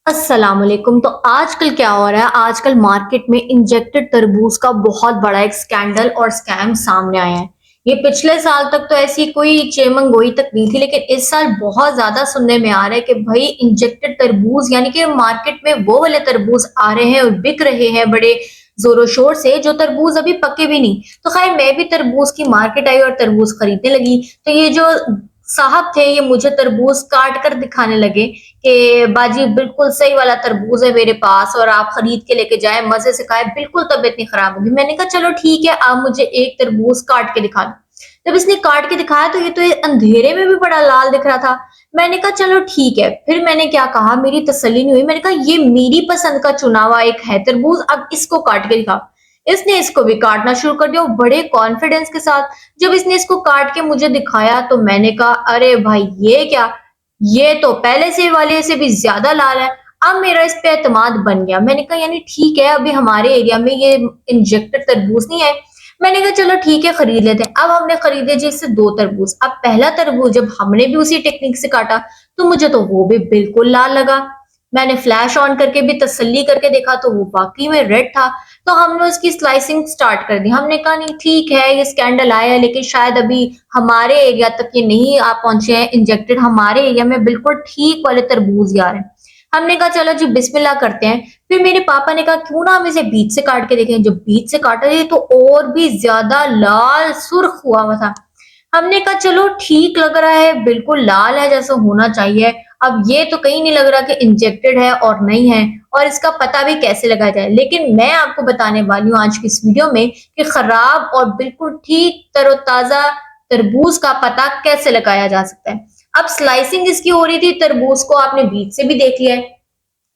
अस्सलाम वालेकुम। तो आजकल क्या हो रहा है, आजकल मार्केट में इंजेक्टेड तरबूज का बहुत बड़ा एक स्कैंडल और स्कैम सामने आया है। ये पिछले साल तक तो ऐसी कोई चेमंगोई तक नहीं थी, लेकिन इस साल बहुत ज्यादा सुनने में आ रहा है कि भाई इंजेक्टेड तरबूज यानी कि मार्केट में वो वाले तरबूज आ रहे हैं और बिक रहे हैं बड़े जोरों शोर से, जो तरबूज अभी पके भी नहीं। तो खैर मैं भी तरबूज की मार्केट आई और तरबूज खरीदने लगी। तो ये जो साहब थे, ये मुझे तरबूज काट कर दिखाने लगे कि बाजी बिल्कुल सही वाला तरबूज है मेरे पास और आप खरीद के लेके जाए, मजे से खाए, बिल्कुल तबीयत नहीं खराब होगी। मैंने कहा चलो ठीक है, आप मुझे एक तरबूज काट के दिखा दो। जब इसने काट के दिखाया तो ये अंधेरे में भी बड़ा लाल दिख रहा था। मैंने कहा चलो ठीक है, फिर मैंने क्या कहा, मेरी तसल्ली नहीं हुई। मैंने कहा ये मेरी पसंद का चुना हुआ एक है तरबूज, अब इसको काट के दिखाओ। इसने इसको भी काटना शुरू कर दिया और बड़े कॉन्फिडेंस के साथ। जब इसने इसको काट के मुझे दिखाया तो मैंने कहा अरे भाई ये क्या, ये तो पहले से वाले से भी ज्यादा लाल है। अब मेरा इस पे एतमाद बन गया। मैंने कहा यानी ठीक है, अभी हमारे एरिया में ये इंजेक्टेड तरबूज नहीं है। मैंने कहा चलो ठीक है, खरीद लेते हैं। अब हमने खरीदे जी इससे दो तरबूज। अब पहला तरबूज जब हमने भी उसी टेक्निक से काटा तो मुझे तो वो भी बिल्कुल लाल लगा। मैंने फ्लैश ऑन करके भी तसल्ली करके देखा तो वो वाकई में रेड था। तो हमने उसकी स्लाइसिंग स्टार्ट कर दी। हमने कहा नहीं ठीक है, ये स्कैंडल आया है, लेकिन शायद अभी हमारे एरिया तक ये नहीं आ पहुंचे हैं इंजेक्टेड। हमारे एरिया में बिल्कुल ठीक वाले तरबूज आ रहे हैं। हमने कहा चलो जी बिस्मिल्लाह करते हैं। फिर मेरे पापा ने कहा क्यों ना हम इसे बीच से काट के देखें। जब बीच से काटा ये तो और भी ज्यादा लाल सुर्ख हुआ हुआ था। हमने कहा चलो ठीक लग रहा है, बिल्कुल लाल है जैसा होना चाहिए। अब ये तो कहीं नहीं लग रहा कि इंजेक्टेड है और नहीं है, और इसका पता भी कैसे लगाया जाए। लेकिन मैं आपको बताने वाली हूँ आज की इस वीडियो में कि खराब और बिल्कुल ठीक तरोताजा तरबूज का पता कैसे लगाया जा सकता है। अब स्लाइसिंग इसकी हो रही थी, तरबूज को आपने बीच से भी देख लिया है।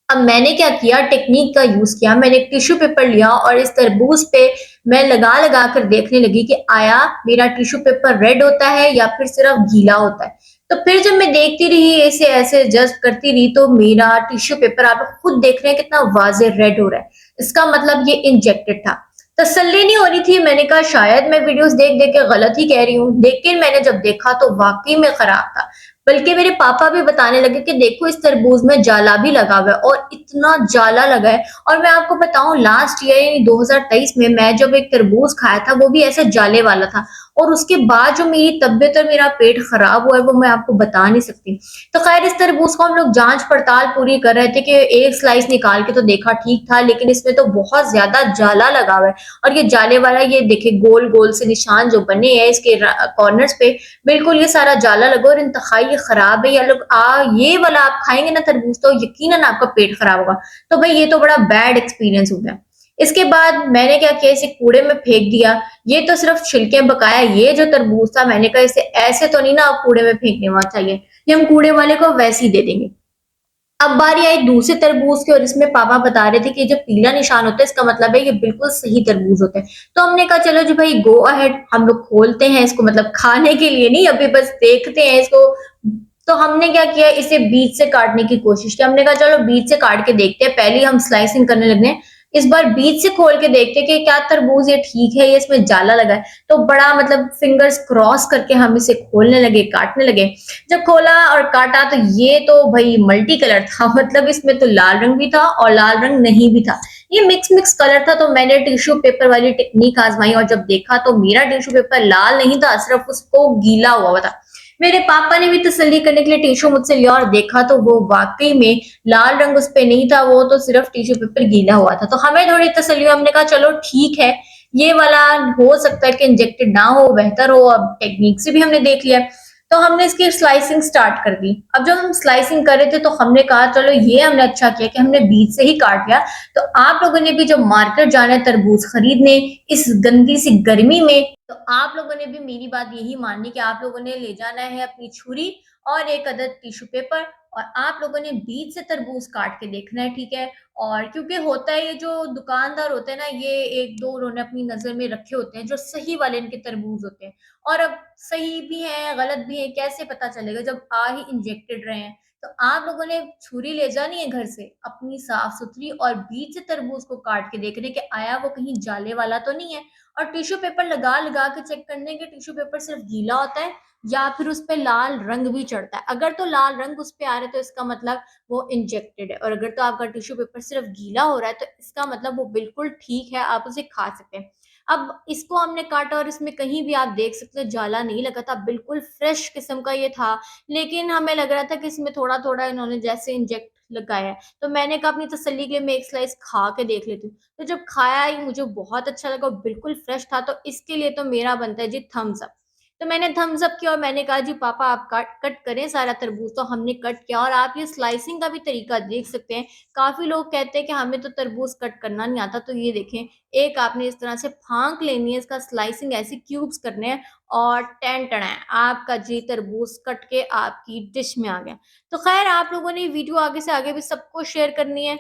अब मैंने क्या किया, टेक्निक का यूज किया। मैंने एक टिश्यू पेपर लिया और इस तरबूज पे मैं लगा लगा कर देखने लगी कि आया मेरा टिश्यू पेपर रेड होता है या फिर सिर्फ गीला होता है। तो फिर जब मैं देखती रही, ऐसे ऐसे जस्ट करती रही, तो मेरा टिश्यू पेपर आप खुद देख रहे हैं कितना वाजे रेड हो रहा है। इसका मतलब ये इंजेक्टेड था। तसल्ली नहीं हो रही थी। मैंने कहा शायद मैं वीडियोस देख देख के गलत ही कह रही हूँ, लेकिन मैंने जब देखा तो वाकई में खराब था। बल्कि मेरे पापा भी बताने लगे कि देखो इस तरबूज में जाला भी लगा हुआ है, और इतना जाला लगा है। और मैं आपको बताऊं, लास्ट ईयर यानी 2023 में मैं जब एक तरबूज खाया था वो भी ऐसे जाले वाला था। और उसके बाद जो मेरी तबीयत और मेरा पेट खराब हुआ है वो मैं आपको बता नहीं सकती। तो खैर इस तरबूज को हम लोग जांच पड़ताल पूरी कर रहे थे कि एक स्लाइस निकाल के तो देखा ठीक था, लेकिन इसमें तो बहुत ज्यादा जाला लगा हुआ है। और ये जाले वाला, ये देखे गोल गोल से निशान जो बने हैं इसके कॉर्नर्स पे, बिल्कुल ये सारा जाला लगा और इंतहाई ये खराब है। या लोग ये वाला आप खाएंगे ना तरबूज तो यकीनन आपका पेट खराब होगा। तो भाई ये तो बड़ा बैड एक्सपीरियंस हो गया। इसके बाद मैंने क्या किया, इसे कूड़े में फेंक दिया। ये तो सिर्फ छिलके बकाया, ये जो तरबूज था मैंने कहा इसे ऐसे तो नहीं ना आप कूड़े में फेंकने वाला चाहिए, ये हम कूड़े वाले को वैसे ही दे देंगे। अब बारी आई दूसरे तरबूज की, और इसमें पापा बता रहे थे कि जो पीला निशान होता है इसका मतलब है ये बिल्कुल सही तरबूज होता है। तो हमने कहा चलो जी भाई गो अहेड, हम लोग खोलते हैं इसको, मतलब खाने के लिए नहीं, अभी बस देखते हैं इसको। तो हमने क्या किया, इसे बीच से काटने की कोशिश की। हमने कहा चलो बीच से काट के देखते हैं, पहले हम स्लाइसिंग करने लगे हैं। इस बार बीच से खोल के देखते हैं कि क्या तरबूज ये ठीक है, ये इसमें जाला लगा है। तो बड़ा मतलब फिंगर्स क्रॉस करके हम इसे खोलने लगे, काटने लगे। जब खोला और काटा तो ये तो भाई मल्टी कलर था। मतलब इसमें तो लाल रंग भी था और लाल रंग नहीं भी था। ये मिक्स मिक्स कलर था। तो मैंने टिश्यू पेपर वाली टेक्निक आजमाई और जब देखा तो मेरा टिश्यू पेपर लाल नहीं था, सिर्फ उसको गीला हुआ था। मेरे पापा ने भी तसल्ली करने के लिए टिश्यू मुझसे लिया और देखा तो वो वाकई में लाल रंग उस पे नहीं था, वो तो सिर्फ टिश्यू पेपर गीला हुआ था। तो हमें थोड़ी तसल्ली हुई, हमने कहा चलो ठीक है, ये वाला हो सकता है कि इंजेक्टेड ना हो, बेहतर हो। अब टेक्निक से भी हमने देख लिया। तो हमने इसकी स्लाइसिंग स्टार्ट कर दी। अब जब हम स्लाइसिंग कर रहे थे तो हमने कहा चलो ये हमने अच्छा किया कि हमने बीच से ही काट लिया। तो आप लोगों ने भी जब मार्केट जाना है तरबूज खरीदने इस गंदी सी गर्मी में, तो आप लोगों ने भी मेरी बात यही माननी कि आप लोगों ने ले जाना है अपनी छुरी और एक अदद टिश्यू पेपर, और आप लोगों ने बीच से तरबूज काट के देखना है, ठीक है। और क्योंकि होता है, ये जो दुकानदार होते हैं ना, ये एक दो उन्होंने अपनी नजर में रखे होते हैं जो सही वाले इनके तरबूज होते हैं। और अब सही भी है गलत भी है कैसे पता चलेगा जब आ ही इंजेक्टेड रहे हैं। तो आप लोगों ने छुरी ले जानी है घर से, अपनी साफ-सुथरी और बीच से तरबूज को काट के देखना कि आया वो कहीं जाले वाला तो नहीं है और टिश्यू पेपर लगा-लगा के चेक करने कि टिश्यू पेपर सिर्फ गीला होता है या फिर उसपे लाल रंग भी चढ़ता है। अगर तो लाल रंग उसपे आ रहा है तो इसका मतलब वो इंजेक्टेड है और अगर तो आपका टिश्यू पेपर सिर्फ गीला हो रहा है तो इसका मतलब वो बिल्कुल ठीक है, आप उसे खा सकते हैं। अब इसको हमने काटा और इसमें कहीं भी आप देख सकते हो जाला नहीं लगा था, बिल्कुल फ्रेश किस्म का ये था, लेकिन हमें लग रहा था कि इसमें थोड़ा-थोड़ा इन्होंने जैसे इंजेक्ट लगाया है, तो मैंने कहा अपनी तसल्ली के लिए मैं एक स्लाइस खा के देख लेती हूँ। तो जब खाया ही मुझे बहुत अच्छा लगा और बिल्कुल फ्रेश था, तो इसके लिए तो मेरा बनता है जी थम्स अप। तो मैंने थम्स अप किया और मैंने कहा जी पापा आप काट कट करें सारा तरबूज, तो हमने कट किया और आप ये स्लाइसिंग का भी तरीका देख सकते हैं। काफ़ी लोग कहते हैं कि हमें तो तरबूज कट करना नहीं आता, तो ये देखें एक आपने इस तरह से फाँक लेनी है, इसका स्लाइसिंग ऐसे क्यूब्स करने हैं और टेन-टड़ाएँ आपका जी तरबूज कट के आपकी डिश में आ गया। तो ख़ैर आप लोगों ने ये वीडियो आगे से आगे भी सबको शेयर करनी है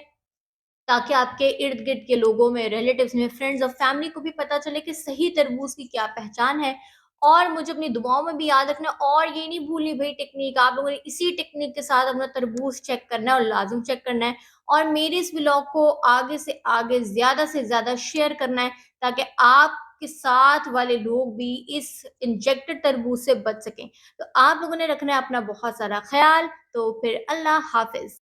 ताकि आपके इर्द-गिर्द के लोगों में, रिलेटिव्स में, फ्रेंड्स और फैमिली को भी पता चले कि सही तरबूज की क्या पहचान है और मुझे अपनी दुआओं में भी याद रखना है और ये नहीं भूलनी भई टेक्नीक आप लोगों ने इसी टेक्नीक के साथ अपना तरबूज चेक करना है और लाज़िम चेक करना है और मेरे इस व्लॉग को आगे से आगे ज़्यादा से ज़्यादा शेयर करना है ताकि आपके साथ वाले लोग भी इस इंजेक्टेड तरबूज से बच सकें। तो आप लोगों ने रखना है अपना बहुत सारा ख़्याल, तो फिर अल्लाह हाफ़िज़।